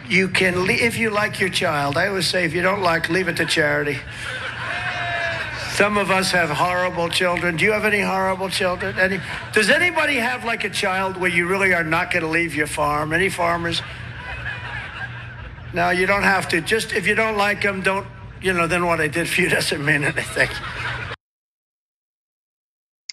you can, if you like your child, I always say if you don't like, leave it to charity. Some of us have horrible children. Do you have any horrible children? Does anybody have like a child where you really are not going to leave your farm? Any farmers? No, you don't have to. Just if you don't like them, don't, then what I did for you doesn't mean anything.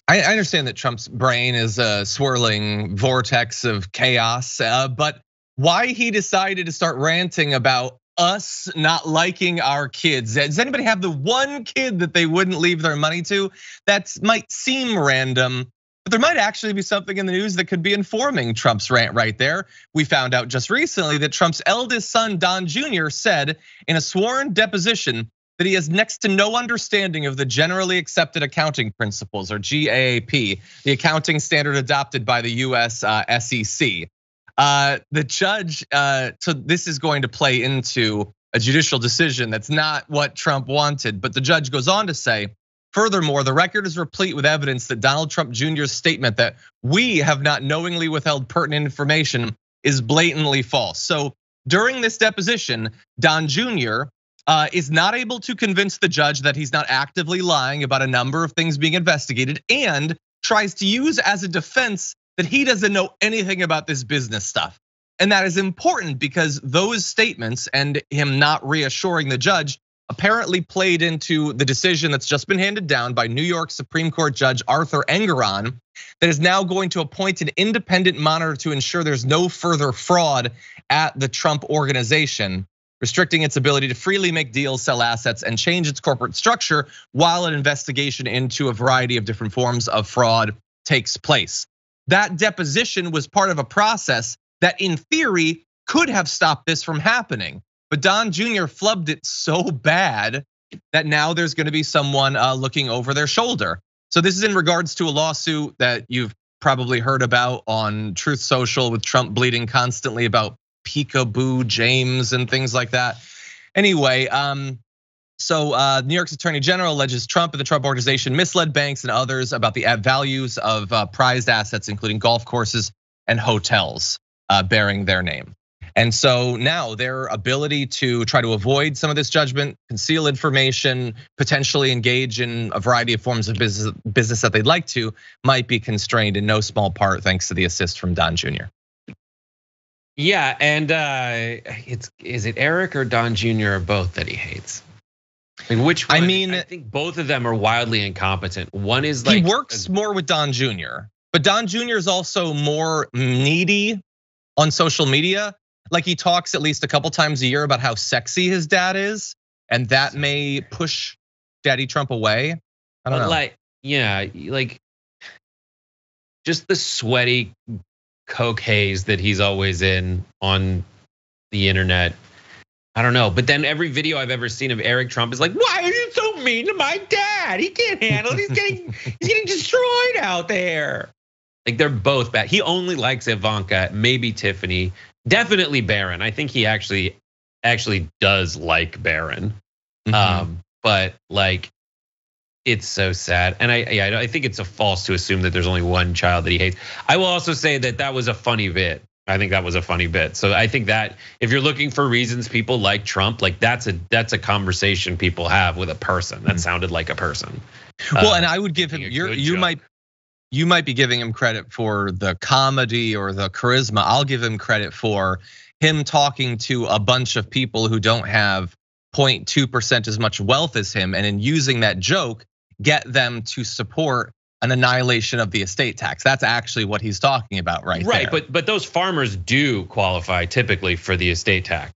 I understand that Trump's brain is a swirling vortex of chaos, but why he decided to start ranting about us not liking our kids. Does anybody have the one kid that they wouldn't leave their money to? That might seem random, but there might actually be something in the news that could be informing Trump's rant right there. We found out just recently that Trump's eldest son, Don Jr., said in a sworn deposition that he has next to no understanding of the generally accepted accounting principles, or GAAP, the accounting standard adopted by the US SEC. The judge, so this is going to play into a judicial decision that's not what Trump wanted, but the judge goes on to say, furthermore, the record is replete with evidence that Donald Trump Jr.'s statement that we have not knowingly withheld pertinent information is blatantly false. So during this deposition, Don Jr. Is not able to convince the judge that he's not actively lying about a number of things being investigated, and tries to use as a defense that he doesn't know anything about this business stuff. And that is important because those statements and him not reassuring the judge apparently played into the decision that's just been handed down by New York Supreme Court Judge Arthur Engoron that is now going to appoint an independent monitor to ensure there's no further fraud at the Trump organization, restricting its ability to freely make deals, sell assets, and change its corporate structure while an investigation into a variety of different forms of fraud takes place. That deposition was part of a process that in theory could have stopped this from happening. But Don Jr. flubbed it so bad that now there's gonna be someone looking over their shoulder. So this is in regards to a lawsuit that you've probably heard about on Truth Social with Trump bleeding constantly about Peekaboo James and things like that. Anyway, so New York's Attorney General alleges Trump and the Trump Organization misled banks and others about the values of prized assets, including golf courses and hotels bearing their name. And so now their ability to try to avoid some of this judgment, conceal information, potentially engage in a variety of forms of business that they'd like to, might be constrained in no small part thanks to the assist from Don Jr. Yeah, and is it Eric or Don Jr. or both that he hates? I mean, which one? I think both of them are wildly incompetent. One is like, he works more with Don Jr., but Don Jr. is also more needy on social media. Like he talks at least a couple times a year about how sexy his dad is, and that may push Daddy Trump away. I don't know. Like, yeah, like just the sweaty coke haze that he's always in on the internet. I don't know, but then every video I've ever seen of Eric Trump is like, why are you so mean to my dad? He can't handle it. He's getting destroyed out there. Like they're both bad. He only likes Ivanka, maybe Tiffany, definitely Barron. I think he actually does like Barron. But like, it's so sad. And I think it's a false to assume that there's only one child that he hates. I will also say that was a funny bit. I think that was a funny bit. So I think that if you're looking for reasons people like Trump, like that's a conversation people have with a person. That sounded like a person. Well, and I would give him, you might be giving him credit for the comedy or the charisma. I'll give him credit for him talking to a bunch of people who don't have 0.2% as much wealth as him, and in using that joke, get them to support an annihilation of the estate tax. That's actually what he's talking about right there. Right, but those farmers do qualify typically for the estate tax.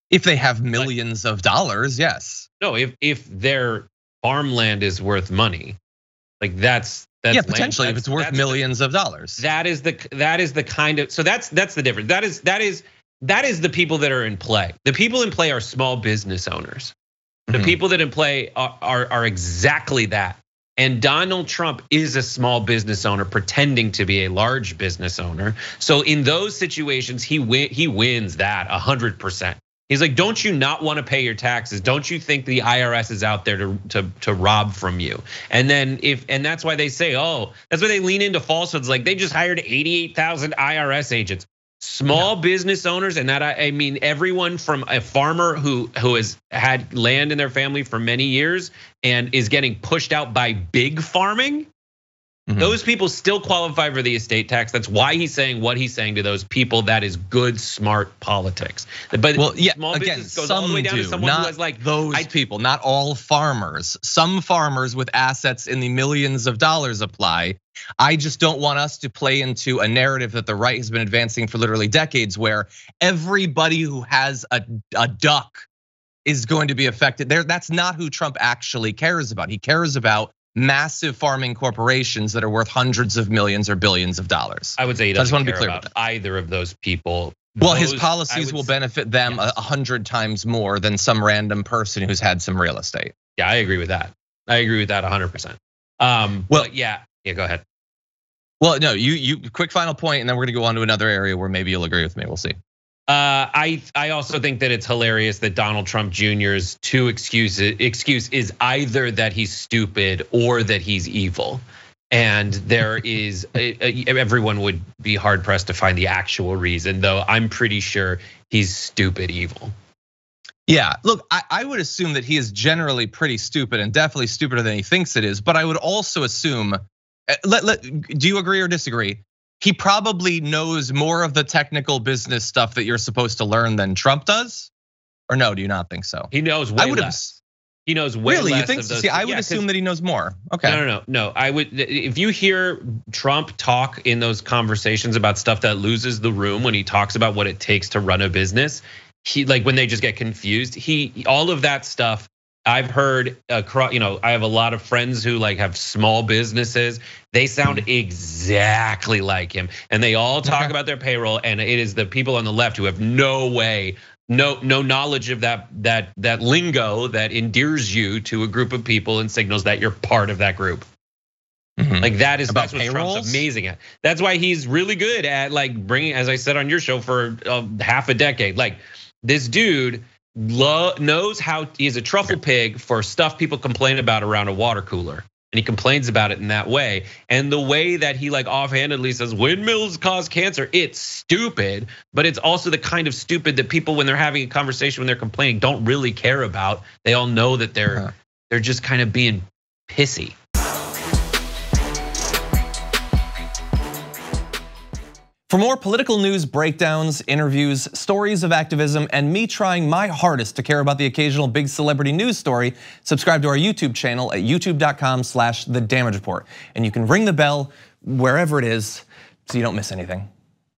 If they have millions of dollars, yes. No, if their farmland is worth money, like that's yeah, potentially if it's worth millions of dollars. That is the kind of, so that's the difference. That is the people that are in play. The people in play are small business owners. The people that in play are exactly that. And Donald Trump is a small business owner pretending to be a large business owner. So in those situations, he wins that 100%. He's like, don't you not want to pay your taxes? Don't you think the IRS is out there to rob from you? And then and that's why they say, that's why they lean into falsehoods. Like they just hired 88,000 IRS agents. Small business owners, and that I mean everyone from a farmer who has had land in their family for many years and is getting pushed out by big farming. Those people still qualify for the estate tax. That's why he's saying what he's saying to those people. That is good, smart politics. But small business goes all the way down to someone who has like those people, not all farmers. Some farmers with assets in the millions of dollars apply. I just don't want us to play into a narrative that the right has been advancing for literally decades, where everybody who has a duck is going to be affected. That's not who Trump actually cares about. He cares about massive farming corporations that are worth hundreds of millions or billions of dollars. I would say he doesn't care about either of those people. Well, his policies will benefit them 100 times more than some random person who's had some real estate. Yeah, I agree with that. I agree with that 100%. Well, yeah, go ahead. Well, no, you quick final point, and then we're gonna go on to another area where maybe you'll agree with me. We'll see. I also think that it's hilarious that Donald Trump Jr.'s excuse is either that he's stupid or that he's evil. And there is, everyone would be hard pressed to find the actual reason, though I'm pretty sure he's stupid evil. Yeah, look, I would assume that he is generally pretty stupid and definitely stupider than he thinks it is. But I would also assume, do you agree or disagree? He probably knows more of the technical business stuff that you're supposed to learn than Trump does, or no? Do you not think so? He knows way less. He knows way less. Really, you think of so? those. See, I would assume that he knows more. Okay. No. I would, if you hear Trump talk in those conversations about stuff that loses the room when he talks about what it takes to run a business, he like when they just get confused. All of that stuff. I've heard, I have a lot of friends who like have small businesses. They sound exactly like him, and they all talk about their payroll. And it is the people on the left who have no knowledge of that lingo that endears you to a group of people and signals that you're part of that group. Like that's what Trump's amazing at. That's why he's really good at like bringing, as I said on your show, for half a decade. Like this dude knows how he's a truffle pig for stuff people complain about around a water cooler, and he complains about it in that way. And the way that he like offhandedly says windmills cause cancer, it's stupid, but it's also the kind of stupid that people, when they're having a conversation, when they're complaining, don't really care about. They all know that they're just kind of being pissy. For more political news breakdowns, interviews, stories of activism, and me trying my hardest to care about the occasional big celebrity news story, subscribe to our YouTube channel at youtube.com/thedamagereport. And you can ring the bell wherever it is so you don't miss anything.